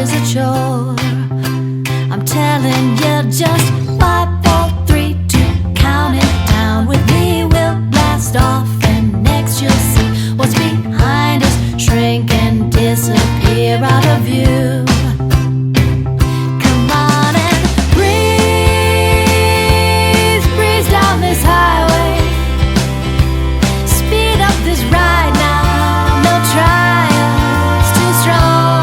is a chore. I'm telling you, just 5, 4, 3, 2, count it down with me. We'll blast off, and next you'll see what's behind us shrink and disappear out of view. Come on and breeze, breeze down this highway. Speed up this ride now, no trials too strong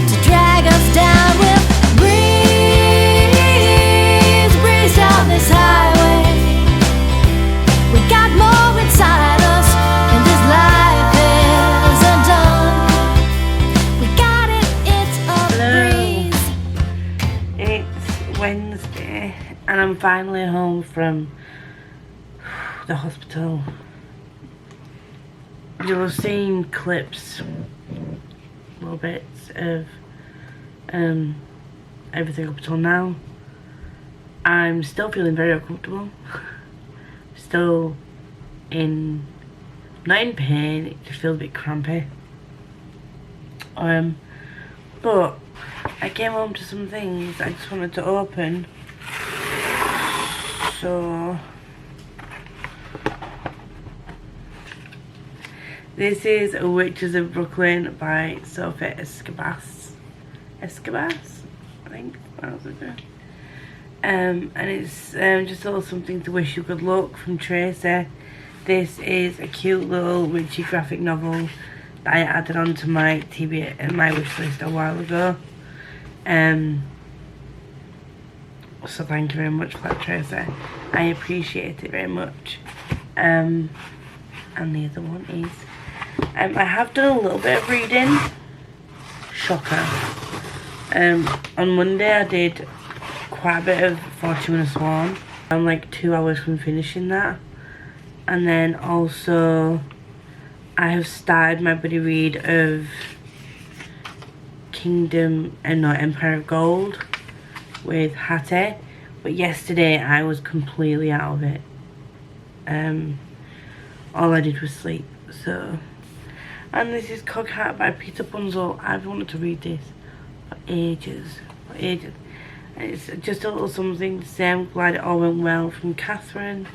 to drag us down. We'll breeze, breeze down this highway. We got more inside us, and this life isn't done. We got it, it's a breeze. It's Wednesday and I'm finally home from the hospital. You'll have seen clips, little bits of everything up until now. I'm still feeling very uncomfortable. Still not in pain, it just feels a bit crampy. But I came home to some things I just wanted to open. So this is Witches of Brooklyn by Sophie Escabas, I think. And it's just a little something to wish you good luck from Tracy. This is a cute little witchy graphic novel that I added onto my my wish list a while ago. So thank you very much for that, Tracy. I appreciate it very much. And the other one is I have done a little bit of reading. Shocker. On Monday I did quite a bit of Fortune and a Swan. I'm like 2 hours from finishing that. And then also I have started my buddy read of Empire of Gold with Hattie. But yesterday I was completely out of it. All I did was sleep. So, and this is Coghat by Peter Bunzel. I've wanted to read this for ages. And it's just a little something to say. I'm glad it all went well, from Catherine.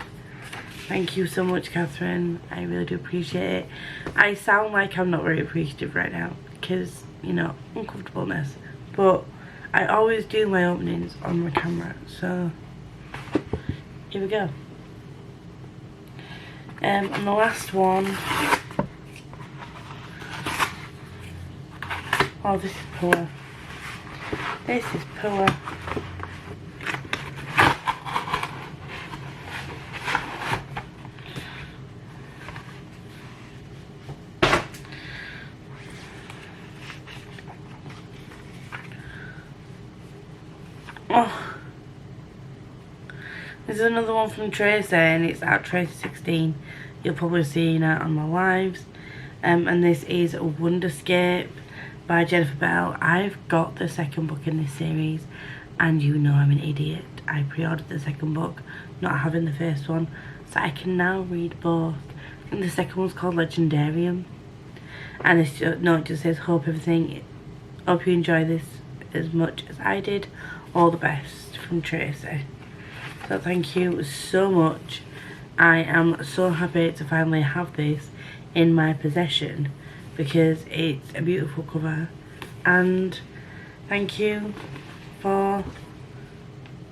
Thank you so much, Catherine. I really do appreciate it. I sound like I'm not very appreciative right now because, you know, uncomfortableness. But I always do my openings on my camera, so here we go. And the last one. Oh, this is poor. This is poor. Oh, this is another one from Tracy, and it's at Tracy16. You'll probably see that on my lives. And this is Wonderscape by Jennifer Bell. I've got the second book in this series, and you know I'm an idiot. I pre-ordered the second book, not having the first one, so I can now read both. And the second one's called Legendarium, and it's just, no, it just says hope you enjoy this as much as I did. All the best, from Tracy. So thank you so much. I am so happy to finally have this in my possession because it's a beautiful cover. And thank you for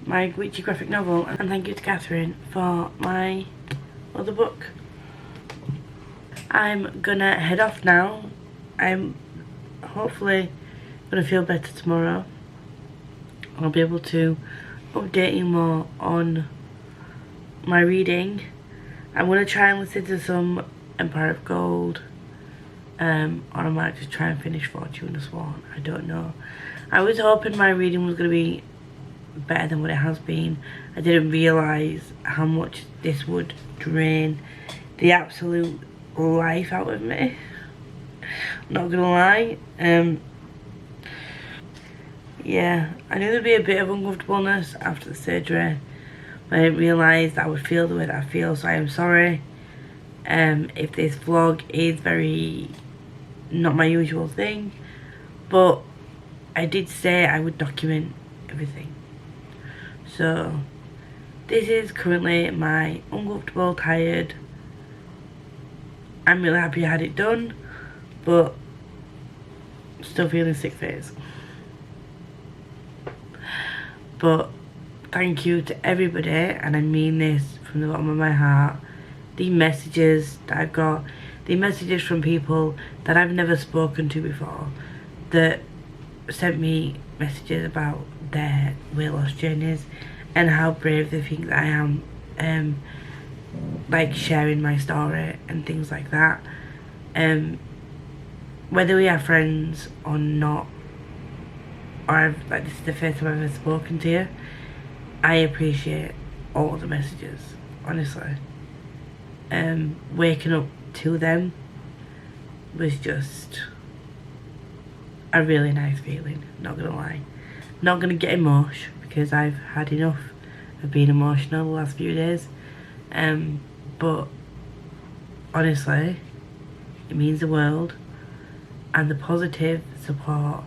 my witchy graphic novel, and thank you to Catherine for my other book. I'm gonna head off now. I'm hopefully gonna feel better tomorrow. I'll be able to update you more on my reading. I'm going to try and listen to some Empire of Gold, or I might just try and finish Fortune and the Swan. I don't know. I was hoping my reading was going to be better than what it has been. I didn't realise how much this would drain the absolute life out of me. Not gonna lie. Yeah, I knew there'd be a bit of uncomfortableness after the surgery, but I didn't realise that I would feel the way that I feel, so I am sorry if this vlog is very not my usual thing, but I did say I would document everything. So this is currently my uncomfortable, tired. I'm really happy I had it done, but still feeling sick phase. But thank you to everybody, and I mean this from the bottom of my heart. The messages that I've got, the messages from people that I've never spoken to before, that sent me messages about their weight loss journeys and how brave they think that I am, like sharing my story and things like that. Whether we are friends or not, or like this is the first time I've ever spoken to you, I appreciate all the messages, honestly. Waking up to them was just a really nice feeling, not gonna lie. Not gonna get emotional because I've had enough of being emotional the last few days. But honestly, it means the world, and the positive support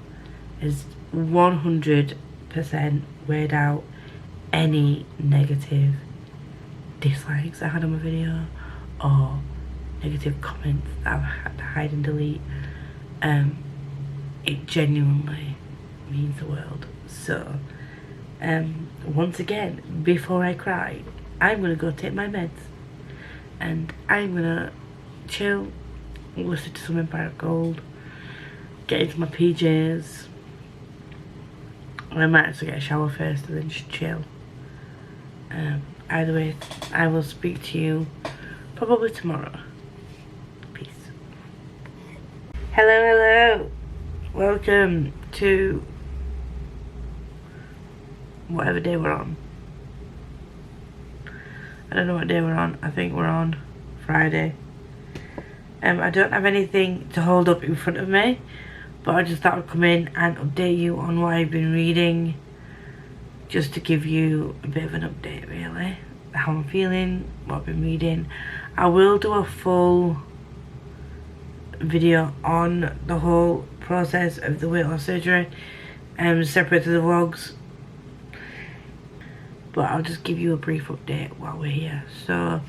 is 100% weighed out any negative dislikes I had on my video or negative comments that I've had to hide and delete. It genuinely means the world. So once again, before I cry, I'm gonna go take my meds and I'm gonna chill, listen to some Empire of Gold, get into my PJs. I might actually get a shower first and then just chill. Either way, I will speak to you probably tomorrow. Peace. Hello. Welcome to whatever day we're on. I don't know what day we're on. I think we're on Friday. I don't have anything to hold up in front of me, but I just thought I'd come in and update you on what I've been reading, just to give you a bit of an update, really, how I'm feeling, what I've been reading. I will do a full video on the whole process of the weight loss surgery, separate to the vlogs, but I'll just give you a brief update while we're here. So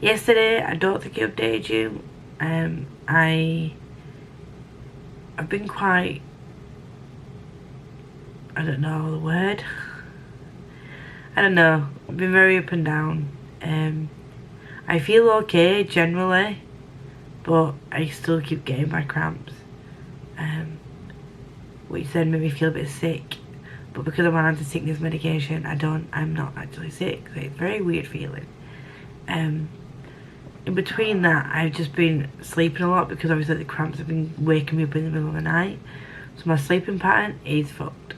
yesterday, I don't think I updated you. I've been quite, I don't know the word, I don't know, I've been very up and down. I feel okay generally, but I still keep getting my cramps, which then made me feel a bit sick. But because I'm on anti-sickness medication, I'm not actually sick, so it's a very weird feeling. In between that, I've just been sleeping a lot because obviously the cramps have been waking me up in the middle of the night. So my sleeping pattern is fucked.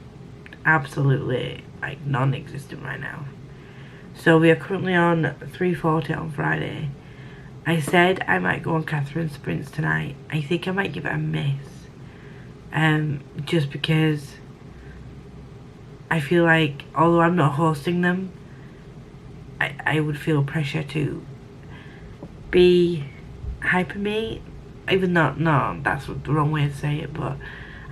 Absolutely, like, non-existent right now. So we are currently on 3:40 on Friday. I said I might go on Catherine's sprints tonight. I think I might give it a miss. Just because I feel like, although I'm not hosting them, I would feel pressure to be hyper me, even though, no, that's the wrong way to say it, but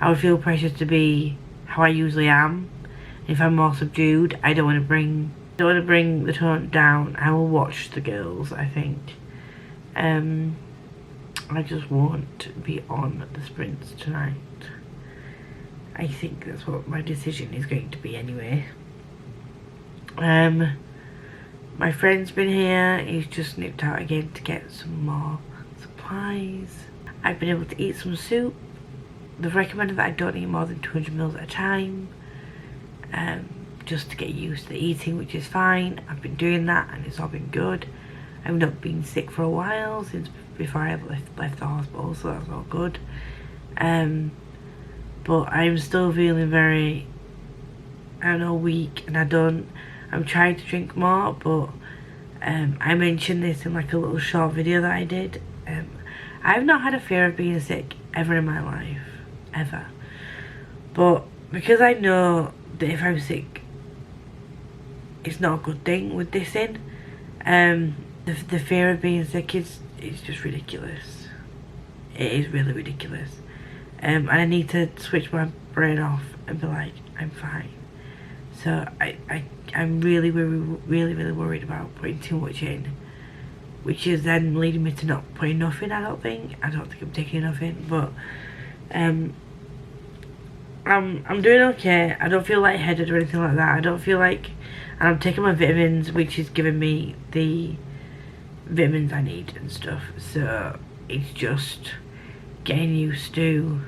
I would feel pressure to be how I usually am. If I'm more subdued, I don't want to bring the tone down. I will watch the girls, I think. I just won't be on the sprints tonight. I think that's what my decision is going to be anyway. My friend's been here. He's just nipped out again to get some more supplies. I've been able to eat some soup. They've recommended that I don't eat more than 200 mils at a time, just to get used to the eating, which is fine. I've been doing that and it's all been good. I've not been sick for a while, since before I left the hospital, so that's all good. But I'm still feeling very, I don't know, weak, and I'm trying to drink more, but I mentioned this in like a little short video that I did. I've not had a fear of being sick ever in my life, ever. But because I know that if I'm sick, it's not a good thing with this in, the fear of being sick is just ridiculous. It is really ridiculous. And I need to switch my brain off and be like, I'm fine. So I'm really worried about putting too much in, which is then leading me to not putting enough in. I don't think I'm taking enough in, but I'm doing okay. I don't feel lightheaded or anything like that. I don't feel like, and I'm taking my vitamins, which is giving me the vitamins I need and stuff. So it's just getting used to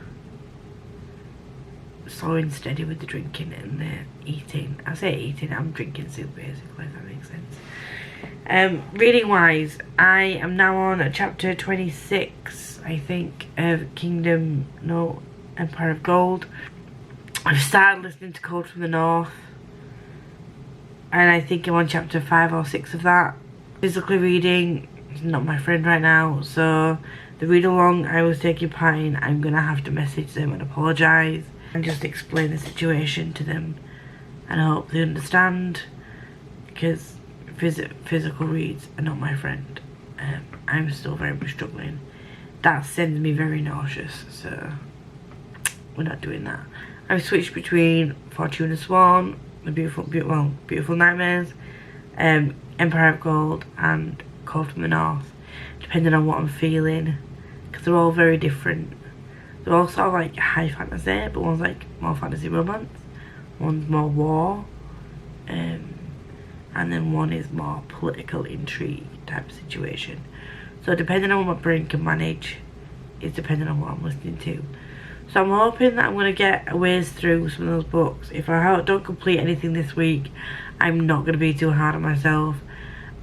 slow and steady with the drinking and the eating. I say eating, I'm drinking soup basically, if that makes sense. Reading wise, I am now on chapter 26, I think, of Empire of Gold. I've started listening to Cold from the North, and I think I'm on chapter 5 or 6 of that. Physically reading is not my friend right now, so the read along I was taking part in, I'm gonna have to message them and apologise and just explain the situation to them, and I hope they understand, because physical reads are not my friend. I'm still very much struggling. That sends me very nauseous, so we're not doing that. I've switched between Fortune and Swan, the Beautiful Nightmares, Empire of Gold, and Cold from the North, depending on what I'm feeling, because they're all very different. They're all sort of like high fantasy, but one's like more fantasy romance, one's more war, and then one is more political intrigue type of situation. So depending on what my brain can manage, is depending on what I'm listening to. So I'm hoping that I'm going to get a ways through some of those books. If I don't complete anything this week, I'm not going to be too hard on myself.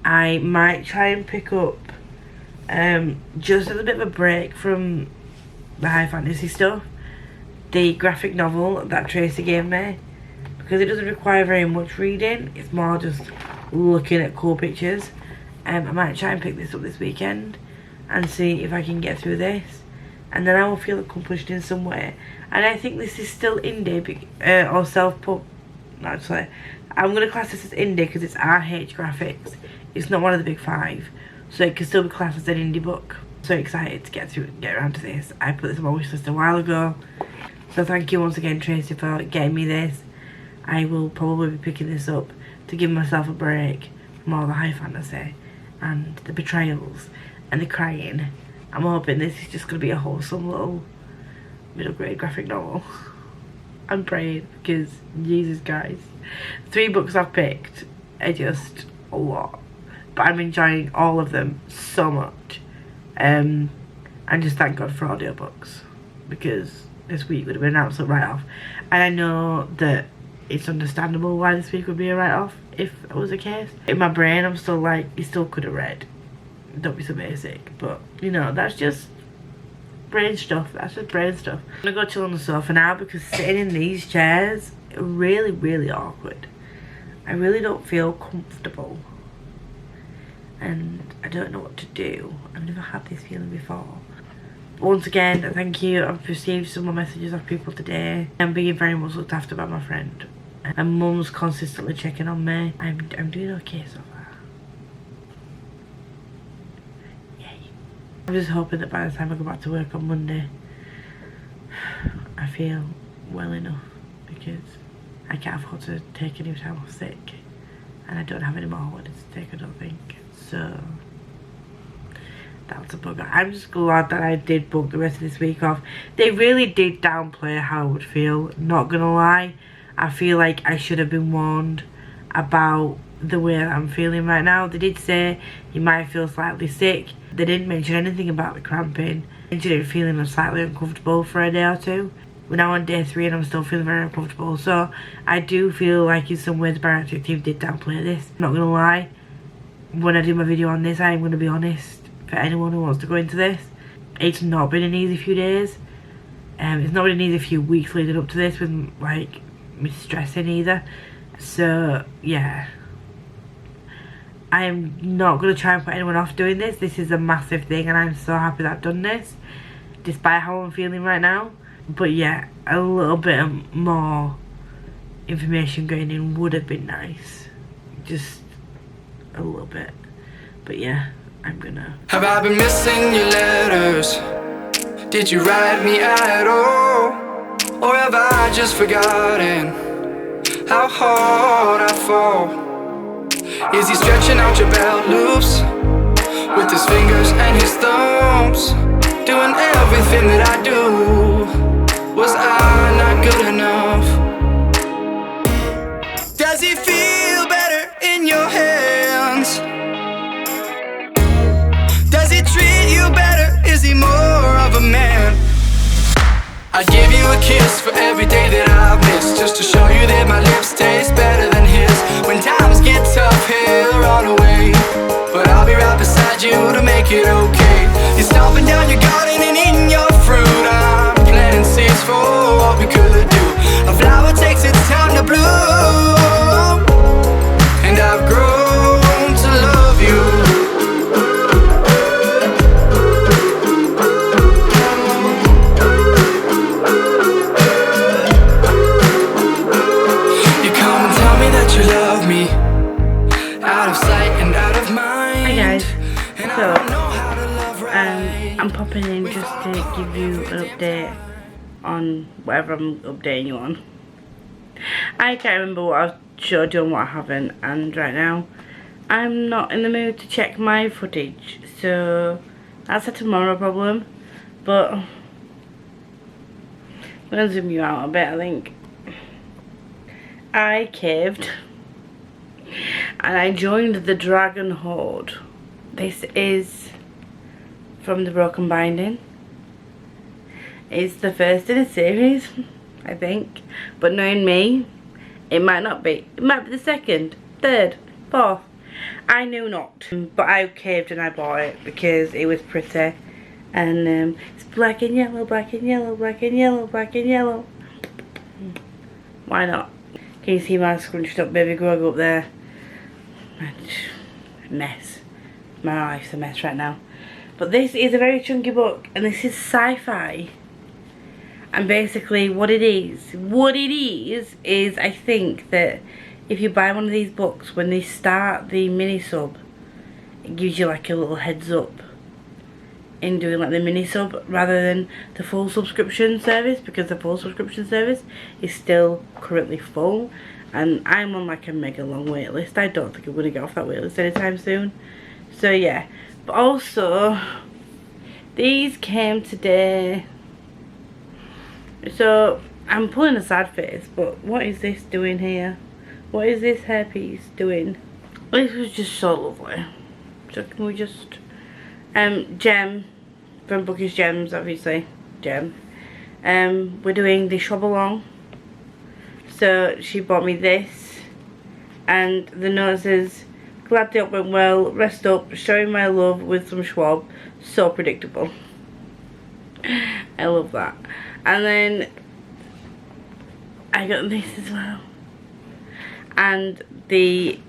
I might try and pick up, just as a bit of a break from the high fantasy stuff, the graphic novel that Tracy gave me, because it doesn't require very much reading. It's more just looking at cool pictures. I might try and pick this up this weekend and see if I can get through this, and then I will feel accomplished in some way. And I think this is still indie, or self-pub. Actually, I'm going to class this as indie because it's RH graphics. It's not one of the big 5, so it can still be classed as an indie book. So excited to get around to this. I put this on my wish list a while ago, so thank you once again, Tracy, for getting me this. I will probably be picking this up to give myself a break from all the high fantasy and the betrayals and the crying. I'm hoping this is just going to be a wholesome little middle grade graphic novel. I'm praying, because Jesus guys, 3 books I've picked are just a lot, but I'm enjoying all of them so much. And just thank God for audiobooks, because this week would have been an absolute write-off. And I know that it's understandable why this week would be a write-off if it was the case. In my brain I'm still like, you still could have read, don't be so basic. But you know, that's just brain stuff. That's just brain stuff. I'm gonna go chill on the sofa now, because sitting in these chairs are really awkward. I really don't feel comfortable, and I don't know what to do. I've never had this feeling before. But once again, thank you. I've received some more messages of people today. I'm being very much looked after by my friend. And mum's consistently checking on me. I'm doing okay so far. Yay. I'm just hoping that by the time I go back to work on Monday, I feel well enough, because I can't afford to take any time off sick, and I don't have any more holidays to take, I don't think. So that's a bugger. I'm just glad that I did book the rest of this week off. They really did downplay how I would feel, not gonna lie. I feel like I should have been warned about the way that I'm feeling right now. They did say you might feel slightly sick. They didn't mention anything about the cramping. They mentioned it feeling slightly uncomfortable for a day or 2. We're now on day 3 and I'm still feeling very uncomfortable. So I do feel like in some ways the bariatric team did downplay this. Not gonna lie. When I do my video on this, I am gonna be honest. For anyone who wants to go into this, it's not been an easy few days. It's not been an easy few weeks leading up to this, with like me stressing either. So yeah, I am not going to try and put anyone off doing this. This is a massive thing, and I'm so happy that I've done this, despite how I'm feeling right now. But yeah, a little bit more information going in would have been nice, just a little bit. But yeah, I'm gonna. Have I been missing your letters? Did you write me at all? Or have I just forgotten how hard I fall? Is he stretching out your belt loops with his fingers and his thumbs, doing everything that I do? Was I not good enough? Does he feel better in your hands? Does he treat you better? Is he more of a man? I'd give you a kiss for every day that I've missed, just to show you that my lips taste better than his. When times get tough, he'll run away, but I'll be right beside you to make it okay. You're stomping down your garden and eating your fruit. I'm planting seeds for what we could do. A flower takes its time to bloom, and I've grown to love you. You love me, out of sight and out of mind. Hi guys, And so I don't know how to love right. I'm popping in just to give you an update on whatever I'm updating you on. I can't remember what I've showed you and what I haven't, and right now I'm not in the mood to check my footage, so that's a tomorrow problem. But I'm gonna zoom you out a bit. I think I caved and I joined the Dragon Horde. This is from the Broken Binding. It's the first in a series, I think, but knowing me, it might not be. It might be the second, third, fourth. I knew not, but I caved and I bought it because it was pretty, and it's black and yellow, black and yellow, black and yellow, black and yellow. Why not? Can you see my scrunched up baby grog up there? Mess. My life's a mess right now. But this is a very chunky book, and this is sci-fi. And basically what it is I think that if you buy one of these books, when they start the mini sub, it gives you like a little heads up in doing like the mini sub rather than the full subscription service, because the full subscription service is still currently full and I'm on like a mega long wait list. I don't think I'm going to get off that wait list anytime soon. So yeah, but also these came today, so I'm pulling a sad face, but what is this doing here? What is this hairpiece doing? This was just so lovely. So can we just Gem from Bookish Gems, obviously Gem, we're doing the Readalongs. So she bought me this, and the note says, glad the up went well, rest up, showing my love with some Schwab. So predictable. I love that. And then I got this as well, and the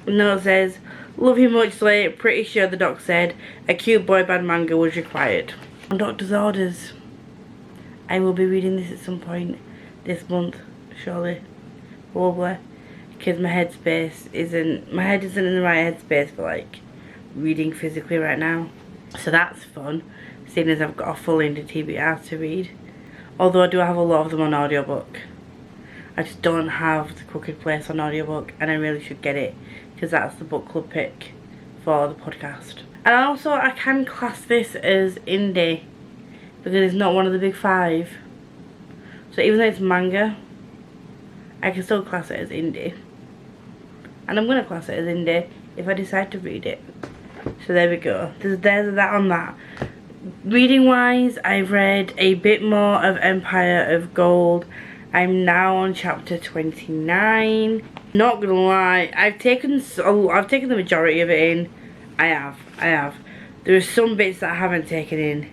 note says, love you much late, pretty sure the doc said a cute boy band manga was required. On doctor's orders. I will be reading this at some point this month, surely, probably, because my head isn't in the right headspace for like reading physically right now. So that's fun, seeing as I've got a full indie TBR to read. Although I do have a lot of them on audiobook. I just don't have The Crooked Place on audiobook, and I really should get it, because that's the book club pick for the podcast. And also I can class this as indie because it's not one of the big five. So even though it's manga, I can still class it as indie. And I'm going to class it as indie if I decide to read it. So there we go. There's that on that. Reading wise, I've read a bit more of Empire of Gold. I'm now on chapter 29. Not gonna lie, I've taken the majority of it in. I have. There are some bits that I haven't taken in.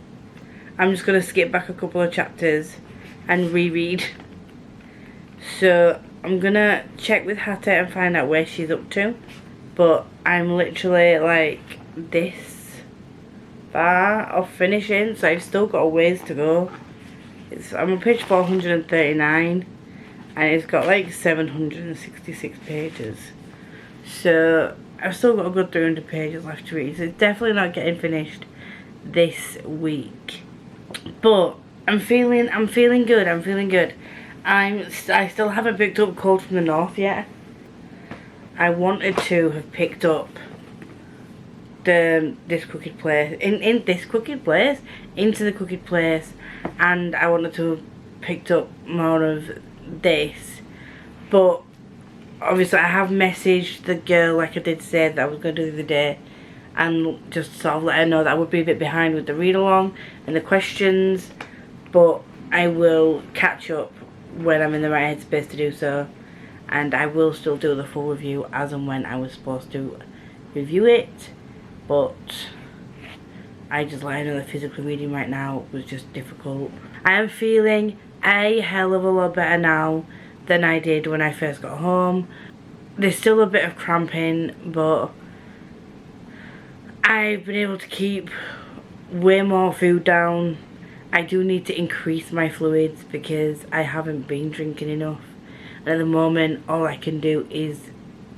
I'm just gonna skip back a couple of chapters and reread. So I'm gonna check with Hatta and find out where she's up to. But I'm literally like this far of finishing, so I've still got a ways to go. I'm on page 439 and it's got like 766 pages. So I've still got a good 300 pages left to read. So it's definitely not getting finished this week. But I'm feeling good. I still haven't picked up Cold from the North yet. I wanted to have picked up this Crooked Place, in this Crooked Place, Into the Crooked Place, and I wanted to have picked up more of this, but obviously I have messaged the girl like I did say that I was going to do the other day, and just sort of let her know that I would be a bit behind with the read along and the questions, but I will catch up when I'm in the right headspace to do so, and I will still do the full review as and when I was supposed to review it, but I just let her know that physical reading right now was just difficult. I am feeling a hell of a lot better now than I did when I first got home. There's still a bit of cramping, but I've been able to keep way more food down. I do need to increase my fluids because I haven't been drinking enough, and at the moment all I can do is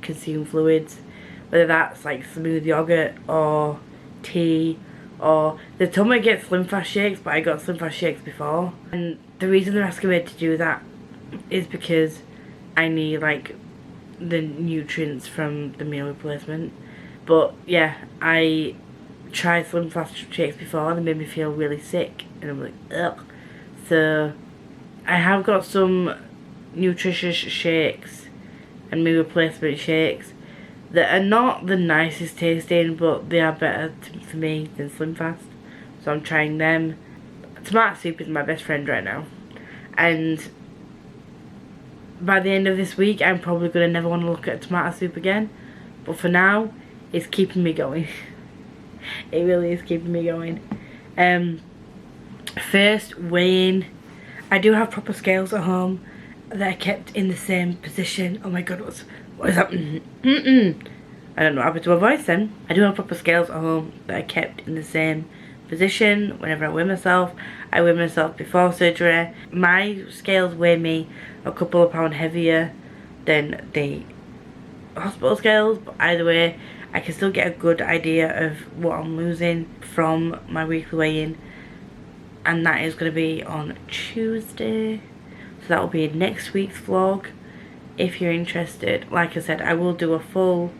consume fluids, whether that's like smooth yogurt or tea, or the Tummy gets Slim Fast shakes, but I got Slim Fast shakes before, and the reason they're asking me to do that is because I need like the nutrients from the meal replacement. But yeah, I tried Slim Fast shakes before and they made me feel really sick, and I'm like, ugh. So I have got some nutritious shakes and meal replacement shakes that are not the nicest tasting, but they are better for me than Slim Fast, so I'm trying them. Tomato soup is my best friend right now, and by the end of this week I'm probably going to never want to look at tomato soup again, but for now it's keeping me going. It really is keeping me going. First, weighing. I do have proper scales at home that I kept in the same position. Oh my god, what is that? I don't know what happened to my voice then. I do have proper scales at home that I kept in the same position whenever I weigh myself. I weigh myself before surgery. My scales weigh me a couple of pounds heavier than the hospital scales, but either way I can still get a good idea of what I'm losing from my weekly weigh-in, and that is going to be on Tuesday, so that will be next week's vlog. If you're interested, like I said, I will do a full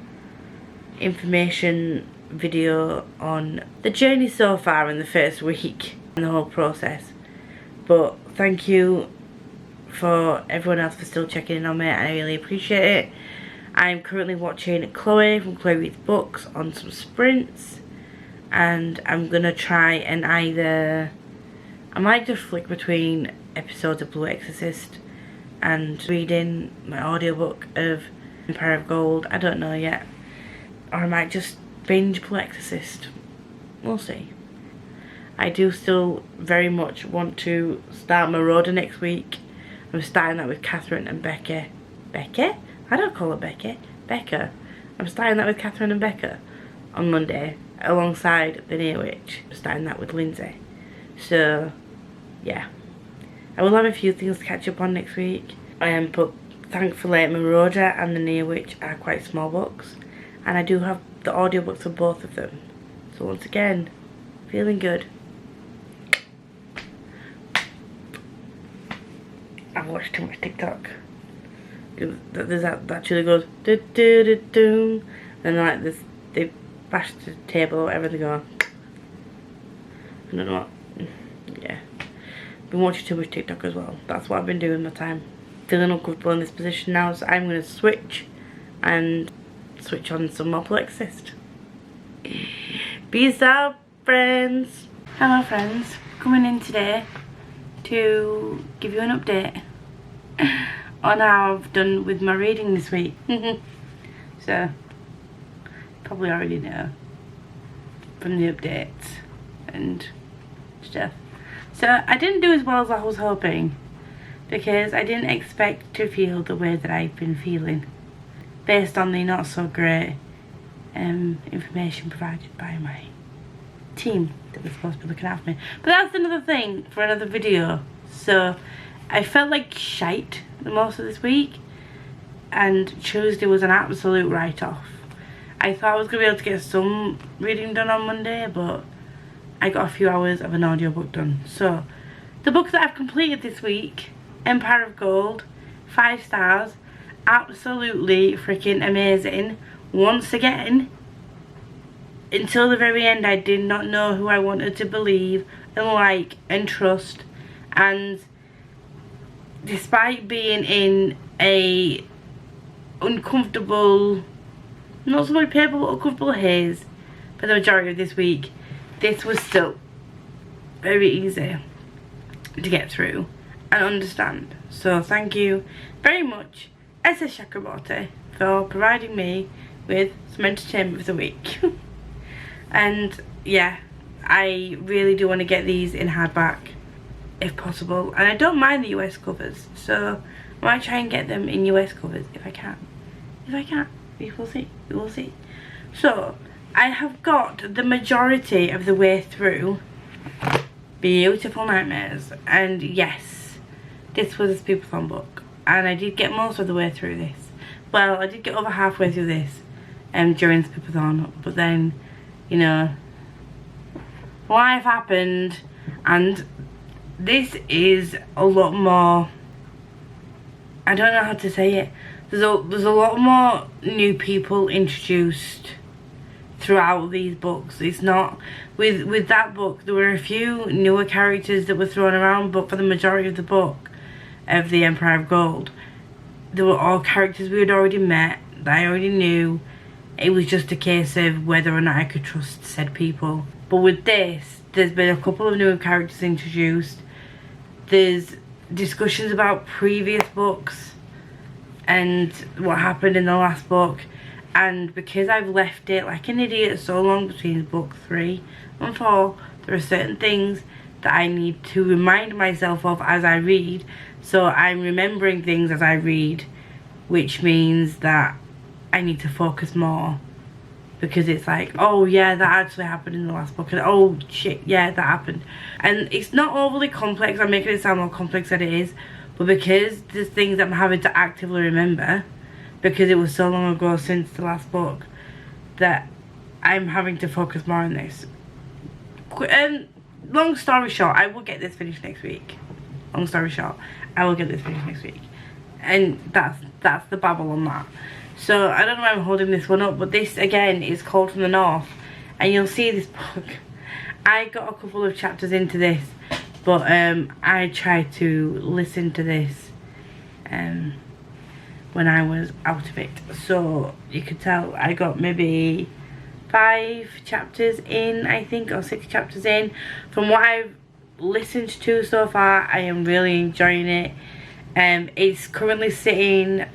information video on the journey so far in the first week and the whole process. But thank you for everyone else for still checking in on me, and I really appreciate it. I'm currently watching Chloe from Chloe Reads Books on some sprints, and I'm gonna try and I might just flick between episodes of Blue Exorcist and reading my audiobook of Empire of Gold. I don't know yet, or I might just binge Blue Exorcist. We'll see. I do still very much want to start Marauder next week. I'm starting that with Catherine and Becca. Becca? I don't call her Becky. Becca. I'm starting that with Catherine and Becca on Monday, alongside The Near Witch. I'm starting that with Lindsay. So, yeah. I will have a few things to catch up on next week. But thankfully, Marauder and The Near Witch are quite small books, and I do have the audiobooks for both of them. So once again, feeling good. I've watched too much TikTok. There's that actually goes do do do do, and like this, they bash the table or whatever, they go. I don't know what. Yeah, been watching too much TikTok as well. That's what I've been doing my time. Feeling uncomfortable in this position now, so I'm gonna switch and switch on some more Plexist. Peace out, friends. Hello, friends. Coming in today to give you an update on how I've done with my reading this week. So, probably already know from the updates and stuff. So, I didn't do as well as I was hoping, because I didn't expect to feel the way that I've been feeling, based on the not so great information provided by my team that was supposed to be looking after me. But that's another thing for another video. So, I felt like shite the most of this week, and Tuesday was an absolute write-off. I thought I was going to be able to get some reading done on Monday, but I got a few hours of an audiobook done. So the book that I've completed this week Empire of Gold, 5 stars, absolutely freaking amazing. Once again, until the very end, I did not know who I wanted to believe and like and trust, and despite being in a uncomfortable, not so much paper, but uncomfortable haze for the majority of this week, this was still very easy to get through and understand. So thank you very much, SS Chakraborty, for providing me with some entertainment for the week. And yeah, I really do want to get these in hardback if possible, and I don't mind the US covers, so I might try and get them in US covers if I can. If I can't, we will see, we will see. So I have got the majority of the way through Beautiful Nightmares, and yes, this was a speakerphone book, and I did get most of the way through this. Well, I did get over halfway through this during speakerphone, but then, you know, life happened, and this is a lot more, I don't know how to say it, there's a lot more new people introduced throughout these books. It's not, with that book, there were a few newer characters that were thrown around, but for the majority of the book, of the Empire of Gold, they were all characters we had already met, that I already knew. It was just a case of whether or not I could trust said people. But with this, there's been a couple of newer characters introduced. There's discussions about previous books and what happened in the last book. And because I've left it like an idiot so long between book 3 and 4, there are certain things that I need to remind myself of as I read. So I'm remembering things as I read, which means that I need to focus more, because it's like, oh yeah, that actually happened in the last book, and oh shit, yeah, that happened. And it's not overly complex, I'm making it sound more complex than it is, but because there's things I'm having to actively remember, because it was so long ago since the last book, that I'm having to focus more on this. Long story short, I will get this finished next week. Long story short, I will get this finished next week. And that's the babble on that. So I don't know why I'm holding this one up, but this again is Cold from the North, and you'll see this book. I got a couple of chapters into this, but I tried to listen to this when I was out of it. So you could tell I got maybe 5 chapters in, I think, or 6 chapters in. From what I've listened to so far, I am really enjoying it. It's currently sitting,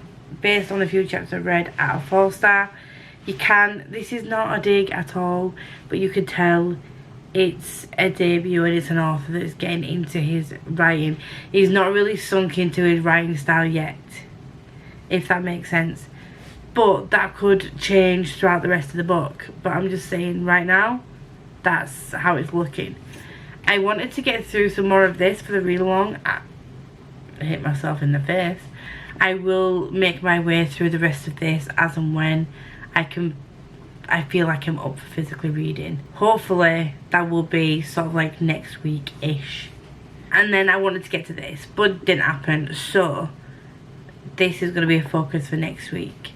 based on the few chapters I've read, at a 4-star. You can, this is not a dig at all, but you could tell it's a debut and it's an author that's getting into his writing. He's not really sunk into his writing style yet, if that makes sense. But that could change throughout the rest of the book. But I'm just saying right now, that's how it's looking. I wanted to get through some more of this for the read along. I hit myself in the face. I will make my way through the rest of this as and when I feel like I'm up for physically reading. Hopefully that will be sort of like next week-ish. And then I wanted to get to this, but it didn't happen. So this is going to be a focus for next week.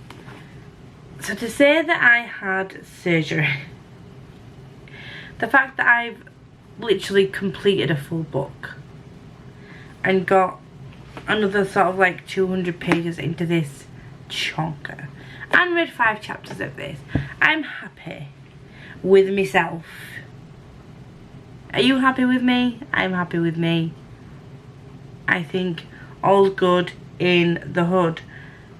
So to say that I had surgery, the fact that I've literally completed a full book and got another sort of like 200 pages into this chonker and read 5 chapters of this, I'm happy with myself. Are you happy with me? I'm happy with me. I think all's good in the hood.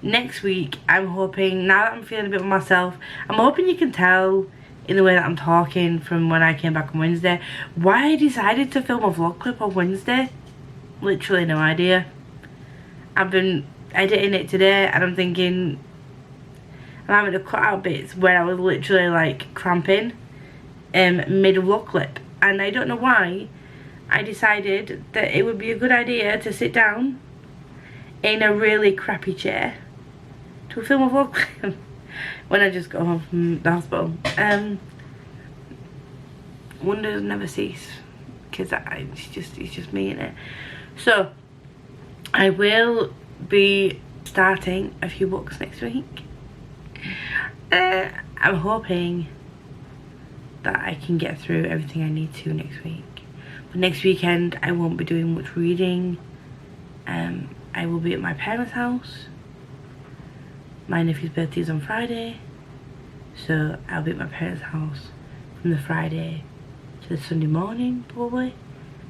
Next week, I'm hoping, now that I'm feeling a bit of myself, I'm hoping you can tell in the way that I'm talking from when I came back on Wednesday why I decided to film a vlog clip on Wednesday. Literally no idea. I've been editing it today and I'm thinking I'm having to cut out bits where I was literally like cramping mid vlog clip, and I don't know why I decided that it would be a good idea to sit down in a really crappy chair to film a vlog clip when I just got home from the hospital. Wonders never cease, because it's just me in it. So I will be starting a few books next week. I'm hoping that I can get through everything I need to next week. But next weekend I won't be doing much reading. I will be at my parents' house. My nephew's birthday is on Friday, so I'll be at my parents' house from the Friday to the Sunday morning probably,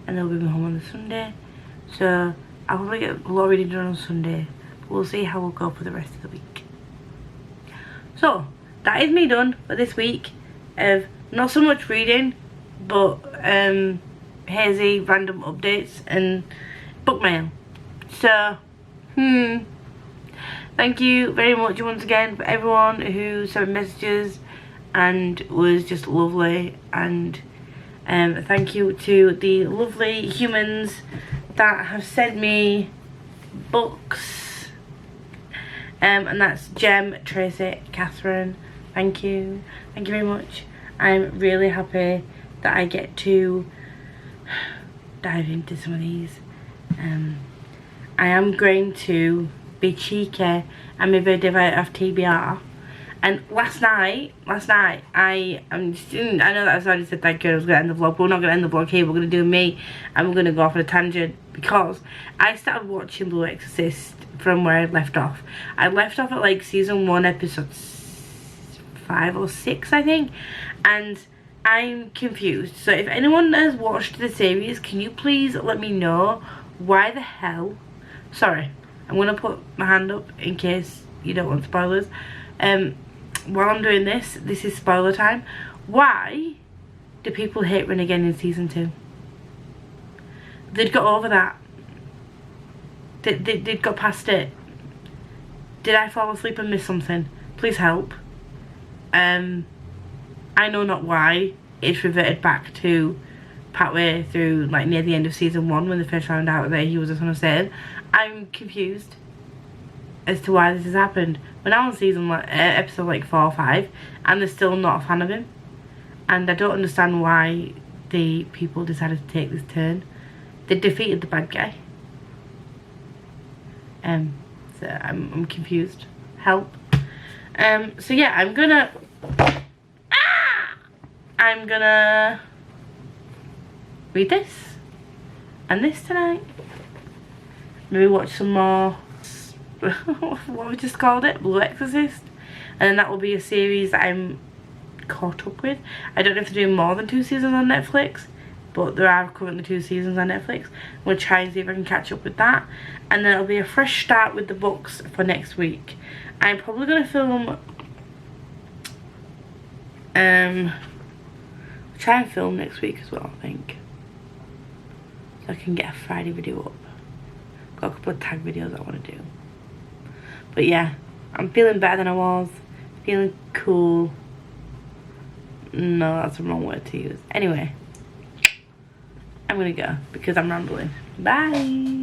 and they'll bring me home on the Sunday. So I'll probably get a lot of reading done on Sunday, but we'll see how we'll go for the rest of the week. So that is me done for this week of not so much reading, but hazy random updates and book mail. So thank you very much once again for everyone who sent messages and was just lovely, and thank you to the lovely humans that have sent me books, and that's Jem, Tracy, Catherine. Thank you very much. I'm really happy that I get to dive into some of these. I am going to be cheeky and maybe divide off TBR. And last night I know that I've already said thank you, I was going to end the vlog, but we're not going to end the vlog here. We're going to do me, and we're going to go off on a tangent, because I started watching Blue Exorcist from where I left off. I left off at like season 1 episode 5 or 6 I think, and I'm confused. So if anyone has watched the series, can you please let me know why the hell, sorry, I'm going to put my hand up in case you don't want spoilers. While I'm doing this is spoiler time. Why do people hate Ren again in season 2? They'd got over that. They'd got past it. Did I fall asleep and miss something? Please help. I know not why it's reverted back to partway through, like near the end of season 1, when they first found out that he was a son of Satan. I'm confused as to why this has happened. We're now on season episode like 4 or 5, and they're still not a fan of him, and I don't understand why the people decided to take this turn. They defeated the bad guy. So I'm confused. Help. So yeah, I'm gonna read this and this tonight. Maybe watch some more what we just called it, Blue Exorcist, and then that will be a series that I'm caught up with. I don't know if they're doing more than 2 seasons on Netflix, but there are currently 2 seasons on Netflix. I'm going to try and see if I can catch up with that, and then it'll be a fresh start with the books for next week. I'm probably going to film try and film next week as well, I think, so I can get a Friday video up. Got a couple of tag videos I want to do. But yeah, I'm feeling better than I was. Feeling cool. No, that's the wrong word to use. Anyway, I'm gonna go because I'm rambling. Bye.